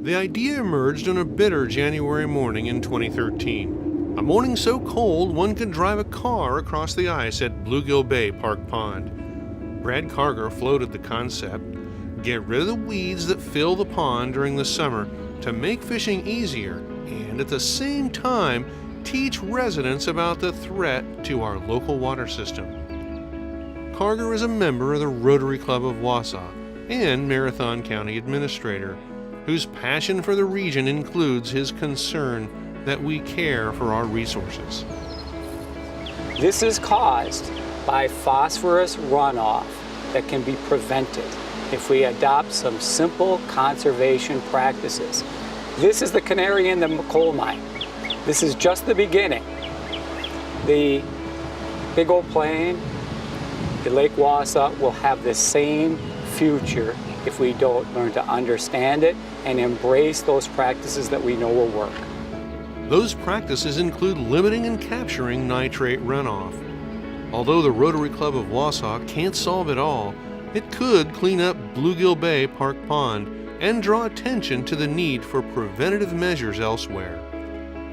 The idea emerged on a bitter January morning in 2013. A morning so cold one could drive a car across the ice at Bluegill Bay Park Pond. Brad Carger floated the concept: get rid of the weeds that fill the pond during the summer to make fishing easier, and at the same time teach residents about the threat to our local water system. Carger is a member of the Rotary Club of Wausau and Marathon County Administrator, whose passion for the region includes his concern that we care for our resources. This is caused by phosphorus runoff that can be prevented if we adopt some simple conservation practices. This is the canary in the coal mine. This is just the beginning. The Big Old Plain, the Lake Wausau will have the same future if we don't learn to understand it and embrace those practices that we know will work. Those practices include limiting and capturing nitrate runoff. Although the Rotary Club of Wausau can't solve it all, it could clean up Bluegill Bay Park Pond and draw attention to the need for preventative measures elsewhere.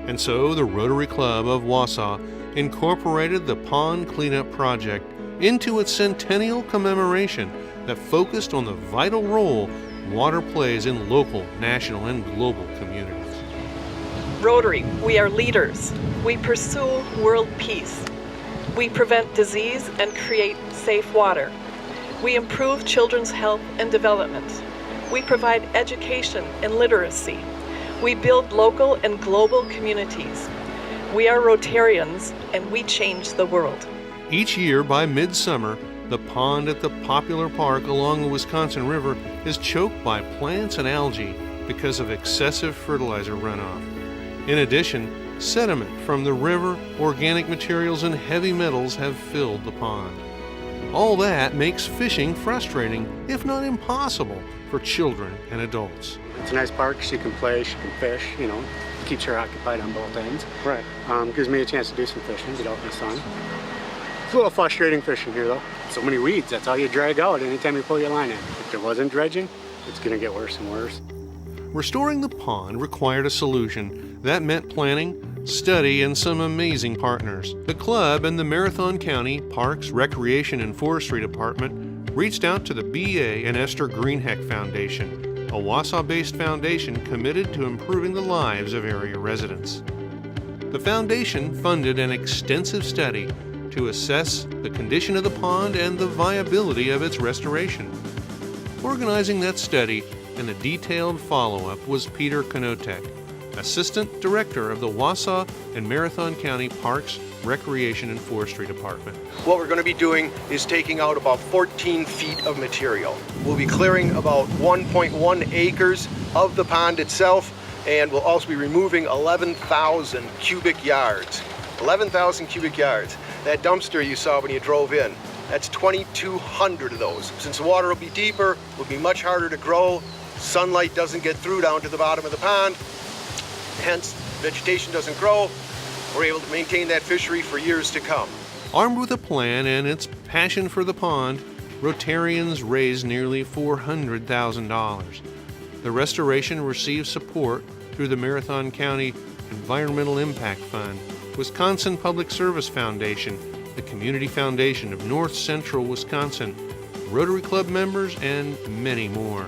And so the Rotary Club of Wausau incorporated the Pond Cleanup Project into its centennial commemoration that focused on the vital role water plays in local, national, and global communities. Rotary, we are leaders. We pursue world peace. We prevent disease and create safe water. We improve children's health and development. We provide education and literacy. We build local and global communities. We are Rotarians, and we change the world. Each year by midsummer, the pond at the popular park along the Wisconsin River is choked by plants and algae because of excessive fertilizer runoff. In addition, sediment from the river, organic materials, and heavy metals have filled the pond. All that makes fishing frustrating, if not impossible, for children and adults. It's a nice park. She can play, she can fish, keeps her occupied on both ends. Right. Gives me a chance to do some fishing, get out in the sun. It's a little frustrating fishing here though. So many weeds, that's all you drag out anytime you pull your line in. If there wasn't dredging, it's gonna get worse and worse. Restoring the pond required a solution that meant planning, study, and some amazing partners. The club and the Marathon County Parks, Recreation, and Forestry Department reached out to the BA and Esther Greenheck Foundation, a Wausau-based foundation committed to improving the lives of area residents. The foundation funded an extensive study to assess the condition of the pond and the viability of its restoration. Organizing that study and the detailed follow-up was Peter Konotek, Assistant Director of the Wausau and Marathon County Parks, Recreation, and Forestry Department. What we're going to be doing is taking out about 14 feet of material. We'll be clearing about 1.1 acres of the pond itself, and we'll also be removing 11,000 cubic yards. 11,000 cubic yards. That dumpster you saw when you drove in, that's 2,200 of those. Since the water will be deeper, it will be much harder to grow. Sunlight doesn't get through down to the bottom of the pond, hence vegetation doesn't grow. We're able to maintain that fishery for years to come. Armed with a plan and its passion for the pond, Rotarians raised nearly $400,000. The restoration received support through the Marathon County Environmental Impact Fund, Wisconsin Public Service Foundation, the Community Foundation of North Central Wisconsin, Rotary Club members, and many more.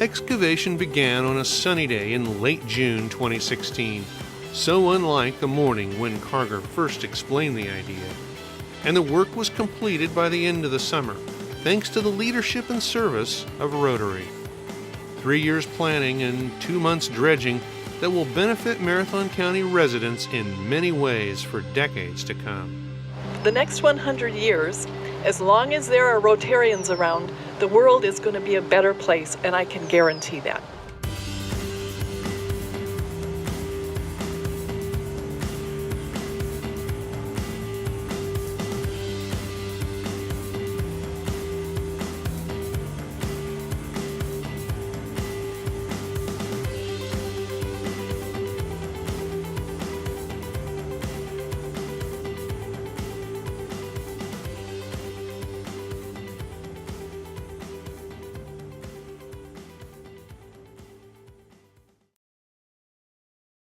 Excavation began on a sunny day in late June 2016, so unlike the morning when Carger first explained the idea. And the work was completed by the end of the summer, thanks to the leadership and service of Rotary. 3 years planning and 2 months dredging that will benefit Marathon County residents in many ways for decades to come. The next 100 years, as long as there are Rotarians around, the world is going to be a better place, and I can guarantee that.